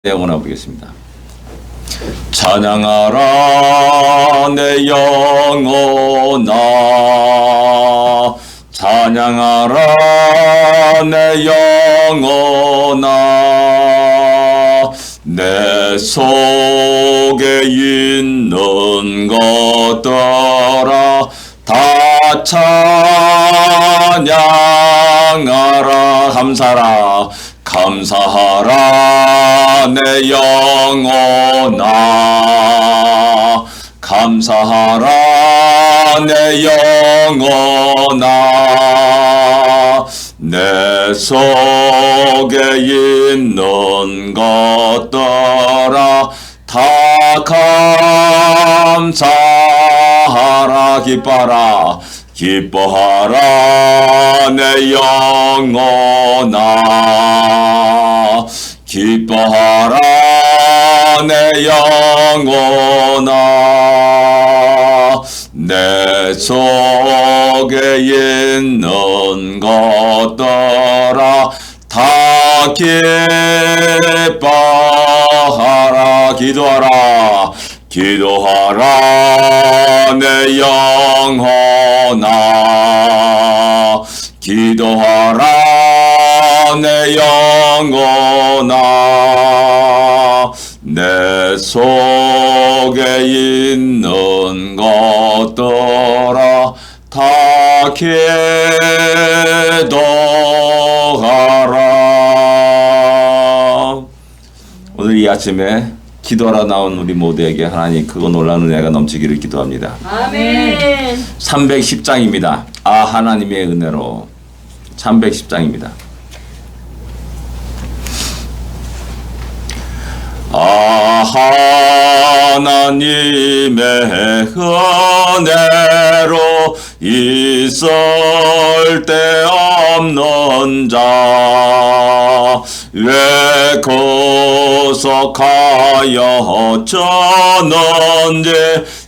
영원하 보겠습니다. 찬양하라 내 영혼아, 찬양하라 내 영혼아, 내 속에 있는 것들아 다 찬양하라. 감사하라 내 영혼아, 감사하라 내 영혼아, 내 속에 있는 것들아 다 감사하라. 기뻐하라 내 영혼아, 기뻐하라 내 영혼아, 내 속에 있는 것들아 다 기뻐하라. 기도하라 내 영혼아, 기도하라 내 영혼아, 내 속에 있는 것들아 다 기도하라. 오늘 이 아침에 기도하라 나온 우리 모두에게 하나님 크고 놀라운 은혜가 넘치기를 기도합니다. 아멘. 310장입니다. 하나님의 은혜로 310장입니다. 하나님의 은혜로 있을 데 없는 자, 왜 구속하여 졌는지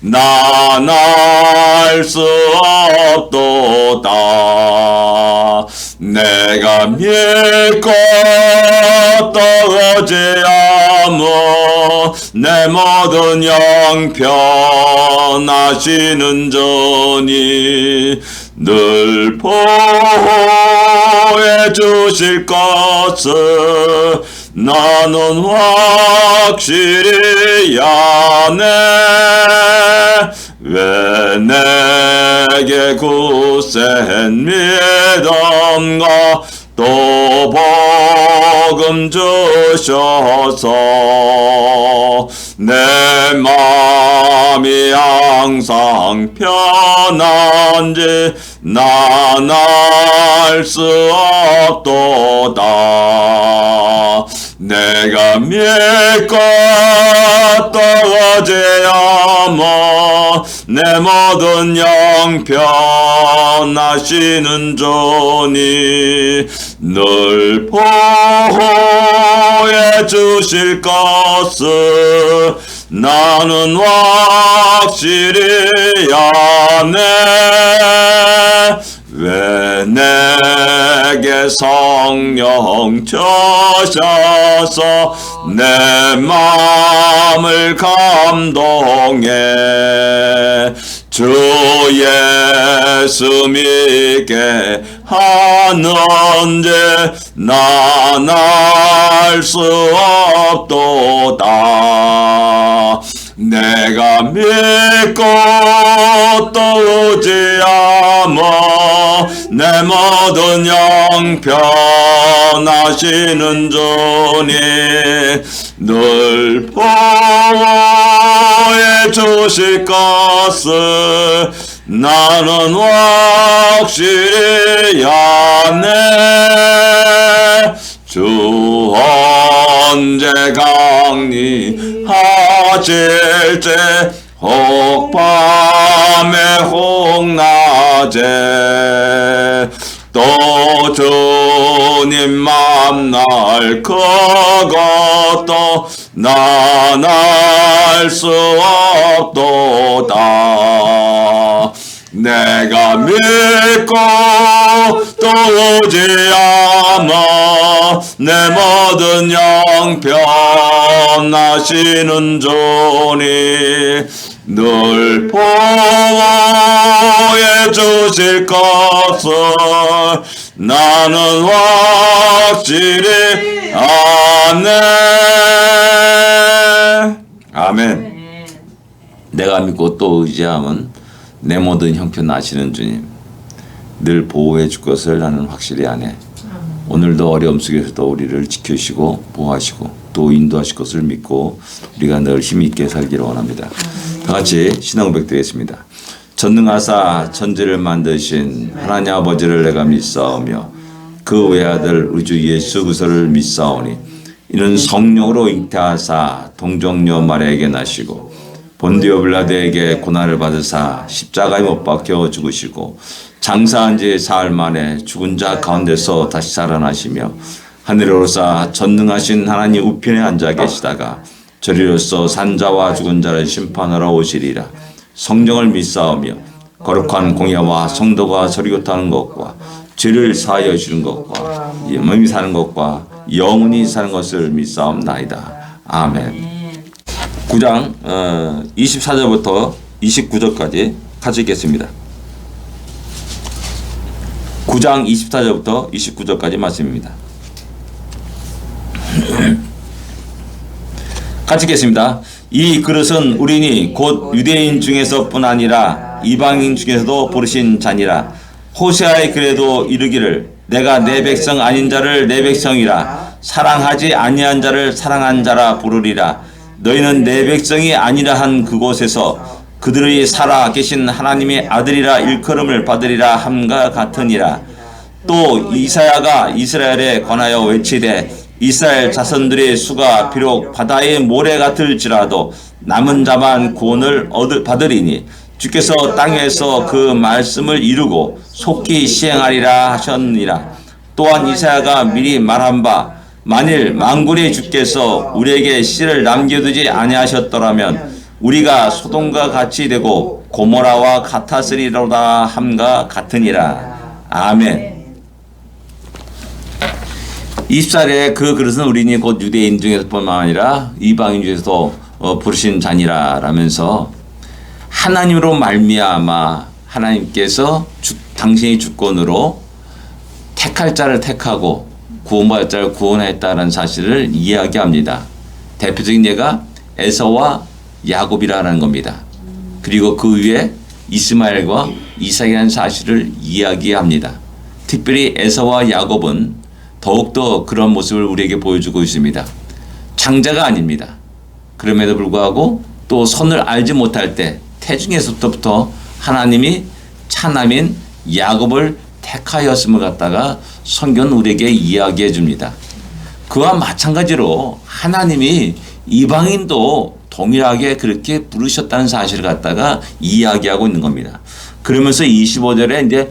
난 알 수 없도다. 내가 믿고 떠오지 않고 내 모든 영편하시는 전이 늘 보호해 주실 것을 나는 확실히 아네. 왜 내게 굳센 믿음과 또 복음 주셔서 내 마음이 항상 편한지 난 알 수 없도다. 내가 믿고 떠오지 않아 내 모든 영편하시는 존이 늘 보호해 주실 것을 나는 확실히 아네. 왜 내게 성령 주셔서 내 마음을 감동해 주 예수 믿게 하는지 난 알 수 없도다. 내가 믿고 떠오지 않아 내 모든 영편하시는 존이 늘 보호해 주실 것을 나는 확실히 아네. 주 언제 강림하실지 혹 밤에 혹 낮에 또 주님 만날 그것도 난 알 수 없도다. 내가 믿고 또 오지 않아 내 모든 형편하시는 주니 늘 보호해 주실 것을 나는 확실히 아네. 아멘. 내가 믿고 또 의지함은 내 모든 형편 아시는 주님 늘 보호해 줄 것을 나는 확실히 아네. 오늘도 어려움 속에서도 우리를 지켜주시고 보호하시고 또 인도하실 것을 믿고 우리가 늘 힘이 있게 살기를 원합니다. 다 같이 신앙 고백 드리겠습니다. 전능하사 천지를 만드신 하나님 아버지를 내가 믿사오며 그 외아들 우주 예수 그리스도를 믿사오니 이는 성령으로 잉태하사 동정녀 마리아에게 나시고 본디오 빌라도에게 고난을 받으사 십자가에 못 박혀 죽으시고 장사한 지 사흘 만에 죽은 자 가운데서 다시 살아나시며 하늘에 오르사 전능하신 하나님 우편에 앉아 계시다가 저리로서 산자와 죽은 자를 심판하러 오시리라. 성령을 믿사오며 거룩한 공예와 성도가 서리고타는 것과 죄를 사하여 주는 것과 영원히 사는 것과 영원히 사는 것을 믿사옵나이다. 아멘. 9장 24절부터 29절까지 같이 읽겠습니다. 9장 24절부터 29절까지 말씀입니다. 같이 읽겠습니다. 이 그릇은 우리니 곧 유대인 중에서뿐 아니라 이방인 중에서도 부르신 자니라. 호세아의 글에도 이르기를 내가 내 백성 아닌 자를 내 백성이라 사랑하지 아니한 자를 사랑한 자라 부르리라. 너희는 내 백성이 아니라 한 그곳에서 그들의 살아 계신 하나님의 아들이라 일컬음을 받으리라 함과 같으니라. 또 이사야가 이스라엘에 관하여 외치되 이스라엘 자손들의 수가 비록 바다의 모래 같을지라도 남은 자만 구원을 받으리니 주께서 땅에서 그 말씀을 이루고 속히 시행하리라 하셨느니라. 또한 이사야가 미리 말한 바 만일 만군의 주께서 우리에게 씨를 남겨두지 아니하셨더라면 우리가 소돔과 같이 되고 고모라와 같았으리로다 함과 같으니라. 아멘. 24절에 그 그릇은 우리니 곧 유대인 중에서뿐만 아니라 이방인 중에서도 부르신 자니라 라면서 하나님으로 말미암아 하나님께서 당신의 주권으로 택할 자를 택하고 구원받을 자를 구원했다는 사실을 이야기합니다. 대표적인 예가 에서와 야곱이라는 겁니다. 그리고 그 위에 이스마엘과 이삭이라는 사실을 이야기합니다. 특별히 에서와 야곱은 더욱더 그런 모습을 우리에게 보여주고 있습니다. 장자가 아닙니다. 그럼에도 불구하고 또 선을 알지 못할 때 태중에서부터 하나님이 차남인 야곱을 택하였음을 갖다가 성경은 우리에게 이야기해 줍니다. 그와 마찬가지로 하나님이 이방인도 동일하게 그렇게 부르셨다는 사실을 갖다가 이야기하고 있는 겁니다. 그러면서 25절에 이제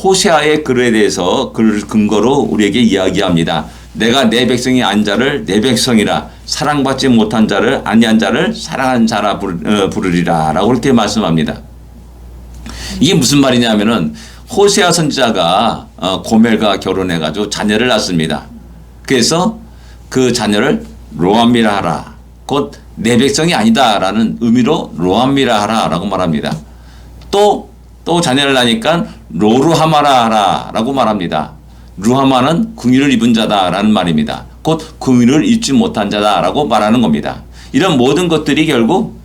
호세아의 글에 대해서 그 근거로 우리에게 이야기합니다. 내가 내 백성이 아닌 자를 내 백성이라 사랑받지 못한 자를 아니한 자를 사랑한 자라 부르리라 라고 이렇게 말씀합니다. 이게 무슨 말이냐면은 호세아 선지자가 고멜과 결혼해가지고 자녀를 낳습니다. 그래서 그 자녀를 로암미라 하라. 곧 내 백성이 아니다라는 의미로 로암미라 하라라고 말합니다. 또 자녀를 낳으니까 로루하마라 하라라고 말합니다. 루하마는 궁유를 입은 자다라는 말입니다. 곧 궁유를 입지 못한 자다라고 말하는 겁니다. 이런 모든 것들이 결국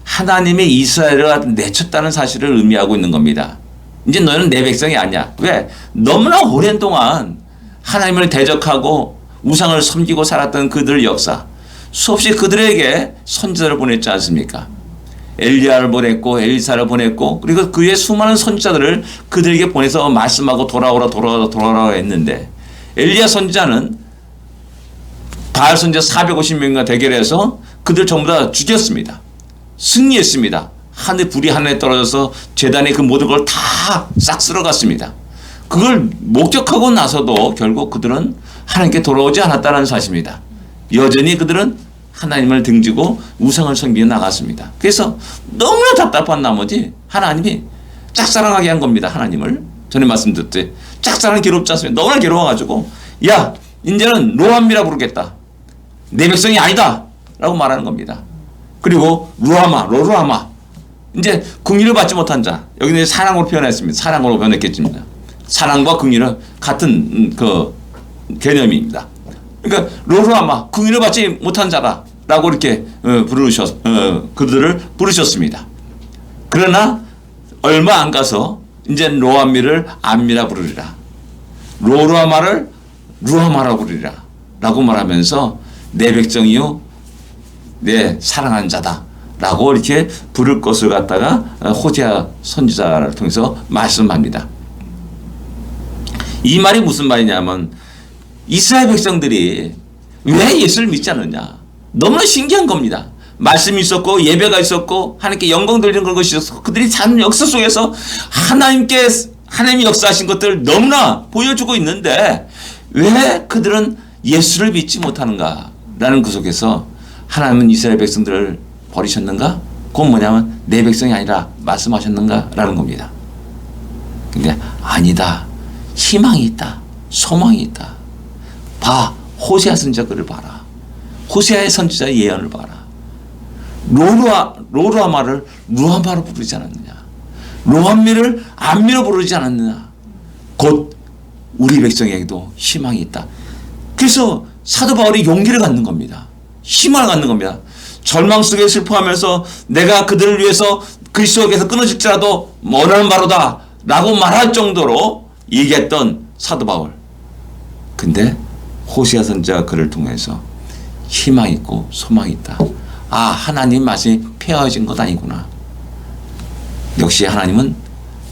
하나님의 이스라엘을 내쳤다는 사실을 의미하고 있는 겁니다. 이제 너희는 내 백성이 아니야. 왜? 너무나 오랜 동안 하나님을 대적하고 우상을 섬기고 살았던 그들 역사, 수없이 그들에게 선지자를 보냈지 않습니까? 엘리야를 보냈고 엘리사를 보냈고 그리고 그의 수많은 선지자들을 그들에게 보내서 말씀하고 돌아오라 했는데 엘리야 선지자는 바알 선지자 450명과 대결해서 그들 전부 다 죽였습니다. 승리했습니다. 불이 하늘에 떨어져서 제단의 그 모든 걸 다 싹 쓸어갔습니다. 그걸 목격하고 나서도 결국 그들은 하나님께 돌아오지 않았다는 사실입니다. 여전히 그들은 하나님을 등지고 우상을 섬기며 나갔습니다. 그래서 너무나 답답한 나머지 하나님이 짝사랑하게 한 겁니다. 하나님을. 전에 말씀드렸듯이 짝사랑 괴롭지 않습니까? 너무나 괴로워가지고 야 이제는 로암미라 부르겠다. 내 백성이 아니다 라고 말하는 겁니다. 그리고 로루하마 이제 긍휼을 받지 못한 자, 여기는 사랑으로 표현했습니다. 사랑으로 변했겠습니다. 사랑과 긍휼은 같은 그 개념입니다. 그러니까 로루하마 긍휼을 받지 못한 자라라고 이렇게 그들을 부르셨습니다. 그러나 얼마 안 가서 이제 로암미를 암미라 부르리라, 로루하마를 루하마라 부르리라 라고 말하면서 내 백성이요 내 사랑한 자다 라고 이렇게 부를 것을 갖다가 호세아 선지자를 통해서 말씀합니다. 이 말이 무슨 말이냐면 이스라엘 백성들이 왜 예수를 믿지 않느냐, 너무나 신기한 겁니다. 말씀이 있었고 예배가 있었고 하나님께 영광 돌리는 그런 것이 있었고 그들이 사는 역사 속에서 하나님이 역사하신 것들을 너무나 보여주고 있는데 왜 그들은 예수를 믿지 못하는가 라는 그 속에서 하나님은 이스라엘 백성들을 버리셨는가? 그건 뭐냐면 내 백성이 아니라 말씀하셨는가? 라는 겁니다. 근데 아니다. 희망이 있다. 소망이 있다. 봐. 호세아 선지자 글을 봐라. 호세아의 선지자의 예언을 봐라. 로루하마를 루하마로 부르지 않았느냐. 로암미를 암미로 부르지 않았느냐. 곧 우리 백성에게도 희망이 있다. 그래서 사도 바울이 용기를 갖는 겁니다. 희망을 갖는 겁니다. 절망 속에 슬퍼하면서 내가 그들을 위해서 그리스도에게서 끊어질지라도 원하는 바로다 라고 말할 정도로 얘기했던 사도 바울. 근데 호세아 선지자가 그를 통해서 희망이 있고 소망이 있다. 아, 하나님 말씀이 폐허진 것 아니구나. 역시 하나님은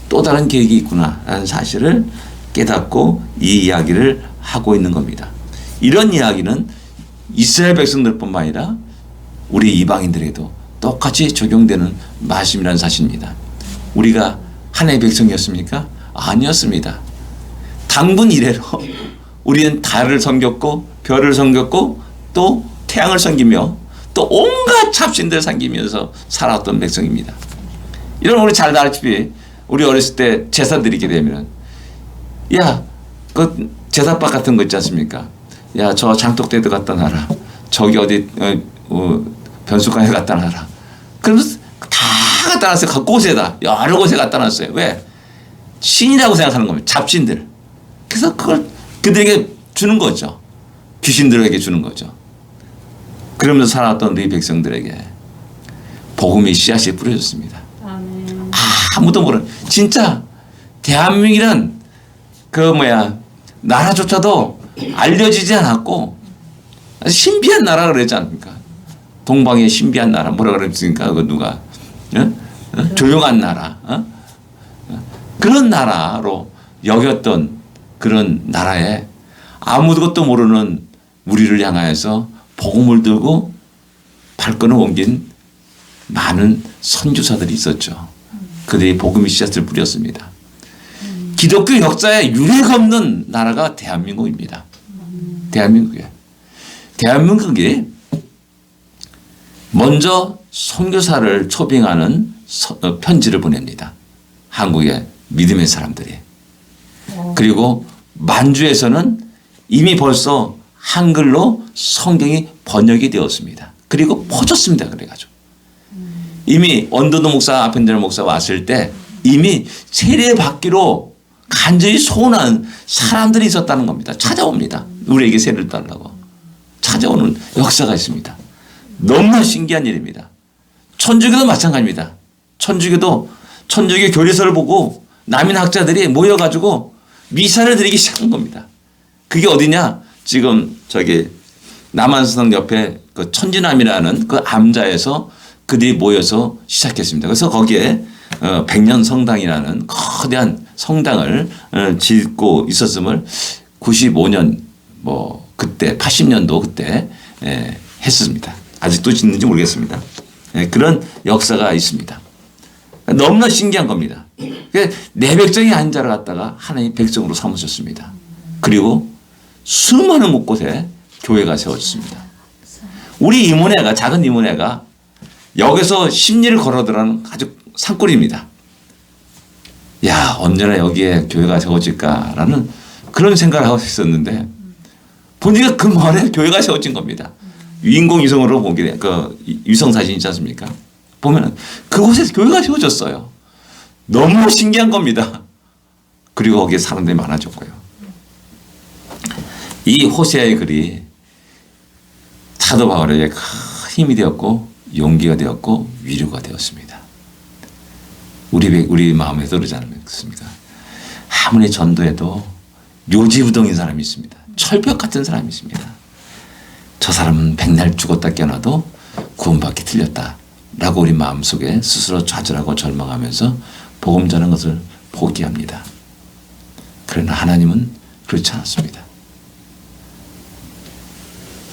또 다른 계획이 있구나 라는 사실을 깨닫고 이 이야기를 하고 있는 겁니다. 이런 이야기는 이스라엘 백성들뿐만 아니라 우리 이방인들에게도 똑같이 적용되는 말씀이라는 사실입니다. 우리가 하나님의 백성이었습니까? 아니었습니다. 당분 이래로 우리는 달을 섬겼고 별을 섬겼고 또 태양을 섬기며 또 온갖 잡신들을 섬기면서 살아왔던 백성입니다. 이런 우리 잘 알다시피 우리 어렸을 때 제사 드리게 되면 야, 그 제사밥 같은 거 있지 않습니까? 야, 저 장독대도 갖다 놔라. 저기 어디 변수관에 갖다 놔라. 그러면서 다 갖다 놨어요. 곳에다 여러 곳에 갖다 놨어요. 왜? 신이라고 생각하는 겁니다. 잡신들. 그래서 그걸 그들에게 주는 거죠. 귀신들에게 주는 거죠. 그러면서 살아왔던 우리 백성들에게 복음의 씨앗이 뿌려졌습니다. 아무도 모르는, 진짜 대한민국이란 나라조차도 알려지지 않았고 신비한 나라 그러지 않습니까? 동방의 신비한 나라 뭐라 그랬습니까? 그 누가 조용한 나라, 그런 나라로 여겼던 그런 나라에 아무것도 모르는 우리를 향하여서 복음을 들고 발걸음을 옮긴 많은 선교사들이 있었죠. 그들이 복음의 씨앗을 뿌렸습니다. 기독교 역사에 유례가 없는 나라가 대한민국입니다. 대한민국이 먼저 선교사를 초빙하는 편지를 보냅니다. 한국의 믿음의 사람들이. 그리고 만주에서는 이미 벌써 한글로 성경이 번역이 되었습니다. 그리고 퍼졌습니다. 그래가지고 이미 원도도 목사, 아펜데르 목사 왔을 때 이미 세례받기로 간절히 소원한 사람들이 있었다는 겁니다. 찾아옵니다. 우리에게 세례를 달라고 찾아오는 역사가 있습니다. 너무나 신기한 일입니다. 천주교도 마찬가지입니다. 천주교 교리서를 보고 남인 학자들이 모여가지고 미사를 드리기 시작한 겁니다. 그게 어디냐? 지금 저기 남한성 옆에 그 천지남이라는 그 암자에서 그들이 모여서 시작했습니다. 그래서 거기에 백년 성당이라는 거대한 성당을 짓고 있었음을 95년 뭐 그때 80년도 그때 했습니다. 아직도 짓는지 모르겠습니다. 그런 역사가 있습니다. 너무나 신기한 겁니다. 내 백성이 아닌 자를 갖다가 하나님 백성으로 삼으셨습니다. 그리고 수많은 곳곳에 교회가 세워졌습니다. 우리 이모네가, 작은 이모네가 여기서 십리를 걸어들어가는 아주 산골입니다. 야, 언제나 여기에 교회가 세워질까라는 그런 생각을 하고 있었는데 보니까 그 마을에 교회가 세워진 겁니다. 인공위성으로 보게 그 위성 사진 있지 않습니까? 보면은 그곳에 교회가 세워졌어요. 너무 신기한 겁니다. 그리고 거기에 사람들이 많아졌고요. 이 호세아의 글이 사도 바울에게 큰 힘이 되었고 용기가 되었고 위로가 되었습니다. 우리 마음에도 그러지 않습니까? 아무리 전도해도 요지부동인 사람이 있습니다. 철벽 같은 사람이 있습니다. 저 사람은 백날 죽었다 깨어나도 구원받기 틀렸다라고 우리 마음속에 스스로 좌절하고 절망하면서 복음 전하는 것을 포기합니다. 그러나 하나님은 그렇지 않았습니다.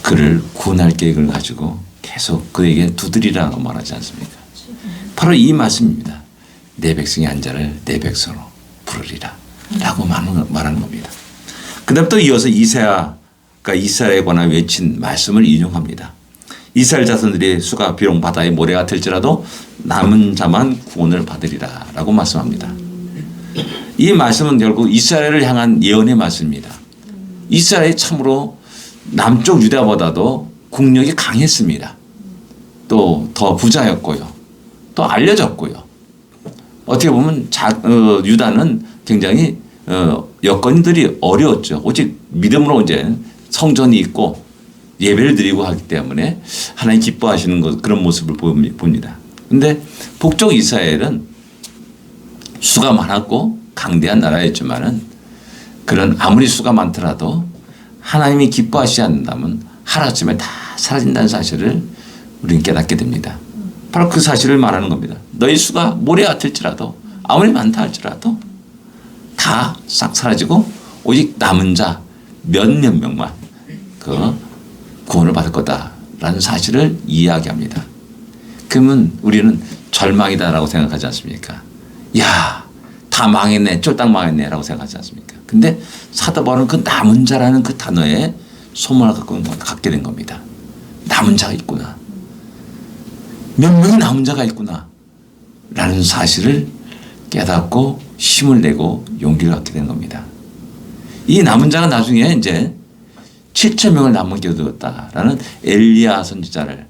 그를 구원할 계획을 가지고 계속 그에게 두드리라고 말하지 않습니까? 바로 이 말씀입니다. 내 백성이 한 자를 내 백성으로 부르리라 라고 말하는 겁니다. 그 다음 또 이어서 이사야가 이스라엘에 관한 외친 말씀을 인용합니다. 이스라엘 자손들이 수가 비록 바다의 모래가 될지라도 남은 자만 구원을 받으리라 라고 말씀합니다. 이 말씀은 결국 이스라엘을 향한 예언의 말씀입니다. 이스라엘이 참으로 남쪽 유다보다도 국력이 강했습니다. 또 더 부자였고요. 또 알려졌고요. 어떻게 보면 유다는 굉장히 여건들이 어려웠죠. 오직 믿음으로 이제 성전이 있고 예배를 드리고 하기 때문에 하나님 기뻐하시는 그런 모습을 봅니다. 그런데 북쪽 이스라엘은 수가 많았고 강대한 나라였지만은 그런 아무리 수가 많더라도 하나님이 기뻐하시지 않는다면 하루아침에 다 사라진다는 사실을 우리는 깨닫게 됩니다. 바로 그 사실을 말하는 겁니다. 너희 수가 모래 같을지라도 아무리 많다 할지라도 다 싹 사라지고 오직 남은 자 몇몇 명만 그 구원을 받을 거다라는 사실을 이야기합니다. 그러면 우리는 절망이다라고 생각하지 않습니까? 야, 다 망했네, 쫄딱 망했네라고 생각하지 않습니까? 근데 사도 바울은 그 남은 자라는 그 단어에 소망을 갖게 된 겁니다. 남은 자가 있구나. 몇 명의 남은 자가 있구나. 라는 사실을 깨닫고 힘을 내고 용기를 갖게 된 겁니다. 이 남은 자가 나중에 이제 7천 명을 남게 되었다라는 엘리야 선지자를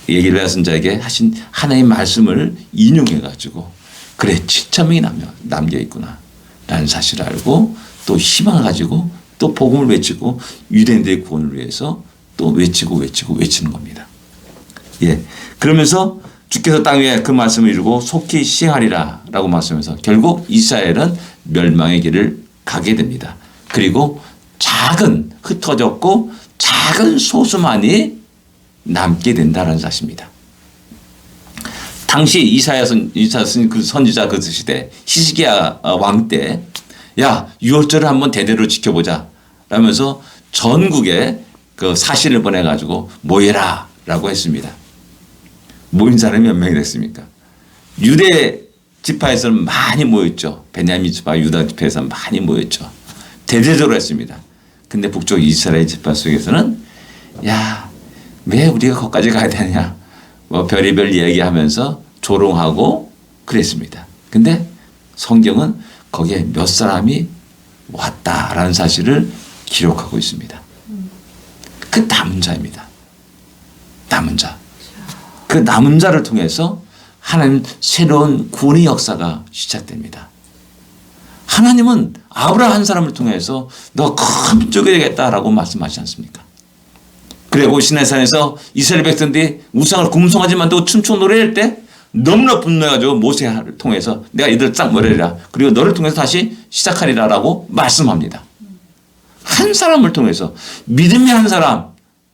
엘리야 선지자에게 하신 하나님의 말씀을 인용해 가지고 그래 7천 명이 남겨 있구나 라는 사실을 알고 또 희망을 가지고 또 복음을 외치고 유대인들의 구원을 위해서 또 외치는 겁니다. 예. 그러면서 주께서 땅 위에 그 말씀을 이루고 속히 시행하리라 라고 말씀하면서 결국 이스라엘은 멸망의 길을 가게 됩니다. 그리고 흩어졌고 작은 소수만이 남게 된다는 사실입니다. 당시 이사야 그 선지자 그 시대 히스기야 왕 때 야, 유월절을 한번 대대로 지켜보자 라면서 전국에 그 사신을 보내가지고 모여라 라고 했습니다. 모인 사람이 몇 명이 됐습니까? 유대 지파에서는 많이 모였죠. 베냐민 지파, 유다 지파에서는 많이 모였죠. 대대적으로 했습니다. 근데 북쪽 이스라엘 지파 속에서는 야, 왜 우리가 거기까지 가야 되냐? 뭐 별의별 이야기하면서 조롱하고 그랬습니다. 근데 성경은 거기에 몇 사람이 왔다라는 사실을 기록하고 있습니다. 그 남은 자입니다. 남은 자. 그 남은 자를 통해서 하나님 새로운 구원의 역사가 시작됩니다. 하나님은 아브라함 한 사람을 통해서 너 큰 민족이 되겠다라고 말씀하시지 않습니까? 그리고 시내산에서 이스라엘 백성들이 우상을 금송아지 만들고 춤추고 노래할 때 너무나 분노해가지고 모세를 통해서 내가 이들 싹 몰아내리라. 그리고 너를 통해서 다시 시작하리라라고 말씀합니다. 한 사람을 통해서 믿음의 한 사람,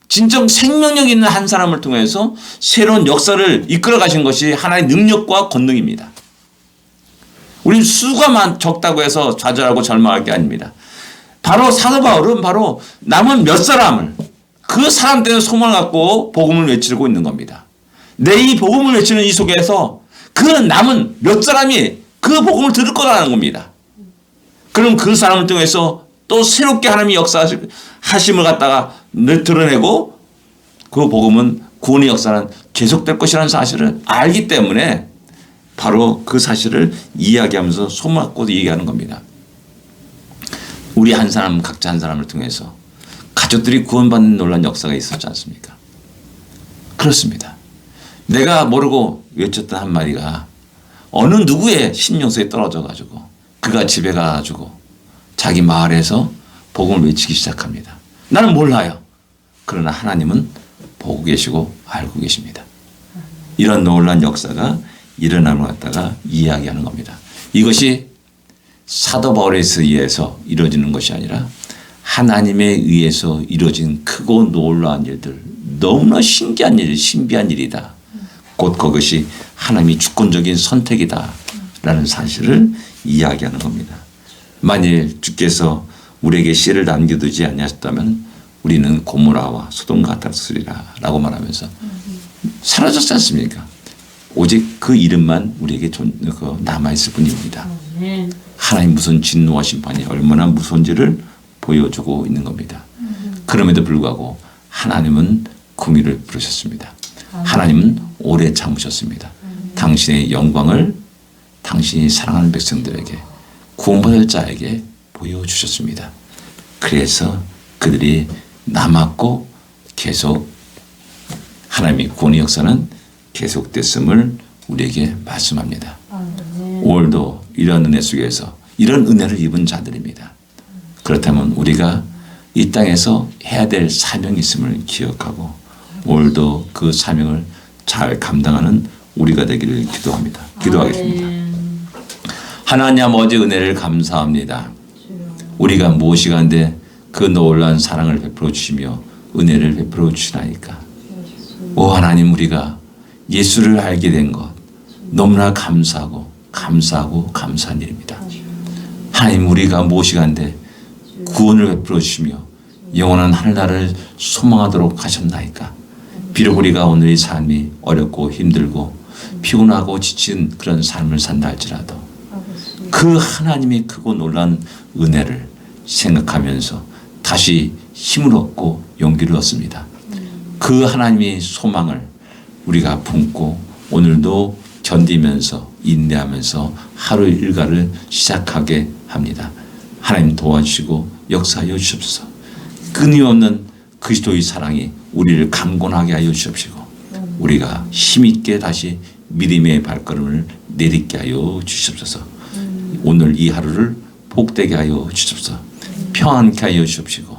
진정 생명력 있는 한 사람을 통해서 새로운 역사를 이끌어 가신 것이 하나의 능력과 권능입니다. 우리는 수가 적다고 해서 좌절하고 절망할 게 아닙니다. 바로 사도 바울은 바로 남은 몇 사람을 그 사람 때문에 소망을 갖고 복음을 외치고 있는 겁니다. 내 이 복음을 외치는 이 속에서 그 남은 몇 사람이 그 복음을 들을 거라는 겁니다. 그럼 그 사람을 통해서 또 새롭게 하나님이 역사하심을 갖다가 드러내고 그 복음은 구원의 역사는 계속될 것이라는 사실을 알기 때문에 바로 그 사실을 이야기하면서 소망갖고 얘기하는 겁니다. 우리 한 사람 각자 한 사람을 통해서 가족들이 구원받는 놀라운 역사가 있었지 않습니까? 그렇습니다. 내가 모르고 외쳤던 한마디가 어느 누구의 신용소에 떨어져 가지고 그가 집에 가가지고 자기 마을에서 복음을 외치기 시작합니다. 나는 몰라요. 그러나 하나님은 보고 계시고 알고 계십니다. 이런 놀라운 역사가 일어남을 갖다가 이야기하는 겁니다. 이것이 사도 바울에 의해서 이루어지는 것이 아니라 하나님에 의해서 이루어진 크고 놀라운 일들, 너무나 신기한 일, 신비한 일이다. 곧 그것이 하나님의 주권적인 선택이다라는 사실을 이야기하는 겁니다. 만일 주께서 우리에게 씨를 남겨두지 아니하셨다면 우리는 고모라와 소돔과 같았으리라라고 말하면서 사라졌지 않습니까? 오직 그 이름만 우리에게 남아있을 뿐입니다. 하나님 무슨 진노와 심판이 얼마나 무서운지를 보여주고 있는 겁니다. 그럼에도 불구하고 하나님은 긍휼을 부르셨습니다. 하나님은 오래 참으셨습니다. 당신의 영광을 당신이 사랑하는 백성들에게 구원받을 자에게 보여주셨습니다. 그래서 그들이 남았고 계속 하나님의 구원의 역사는 계속됐음을 우리에게 말씀합니다. 오늘도 이런 은혜 속에서 이런 은혜를 입은 자들입니다. 그렇다면 우리가 이 땅에서 해야 될 사명이 있음을 기억하고 오늘도 그 사명을 잘 감당하는 우리가 되기를 기도합니다. 기도하겠습니다. 하나님 아버지 은혜를 감사합니다. 우리가 무엇이간데 그 놀라운 사랑을 베풀어 주시며 은혜를 베풀어 주시나이까. 오 하나님, 우리가 예수를 알게 된 것 너무나 감사하고 감사한 일입니다. 하나님, 우리가 무엇이간데 구원을 베풀어 주시며 영원한 하늘나라를 소망하도록 하셨나이까. 비록 우리가 오늘의 삶이 어렵고 힘들고 피곤하고 지친 그런 삶을 산다 할지라도 그 하나님의 크고 놀란 은혜를 생각하면서 다시 힘을 얻고 용기를 얻습니다. 그 하나님의 소망을 우리가 품고 오늘도 견디면서 인내하면서 하루 일과를 시작하게 합니다. 하나님 도와주시고 역사하여 주옵소서. 끊임없는 그리스도의 사랑이 우리를 강건하게 하여 주옵시고 우리가 힘있게 다시 믿음의 발걸음을 내딛게 하여 주옵소서. 오늘 이 하루를 복되게 하여 주옵소서. 평안케 하여 주옵시고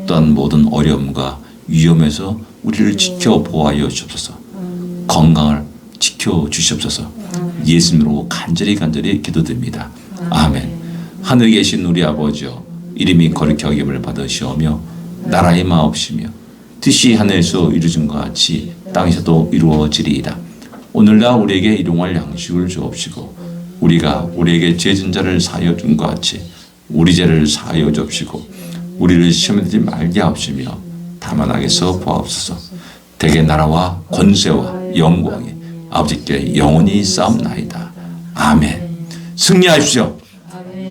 또한 모든 어려움과 위험에서 우리를 지켜 보호하여 주옵소서. 건강을 지켜 주시옵소서. 예수님으로 간절히 기도드립니다. 아멘. 하늘에 계신 우리 아버지여, 이름이 거룩히 여김을 받으시오며 나라의 마옵시며 뜻이 하늘에서 이루어진 것 같이 땅에서도 이루어지리이다. 오늘날 우리에게 일용할 양식을 주옵시고 우리가 우리에게 죄진 자를 사하여 준 것 같이 우리 죄를 사하여 주옵시고 우리를 시험에 들지 말게 하옵시며 다만 악에서 보옵소서. 대개 나라와 권세와 영광이 아버지께 영원히 싸움나이다. 아멘. 승리하십시오.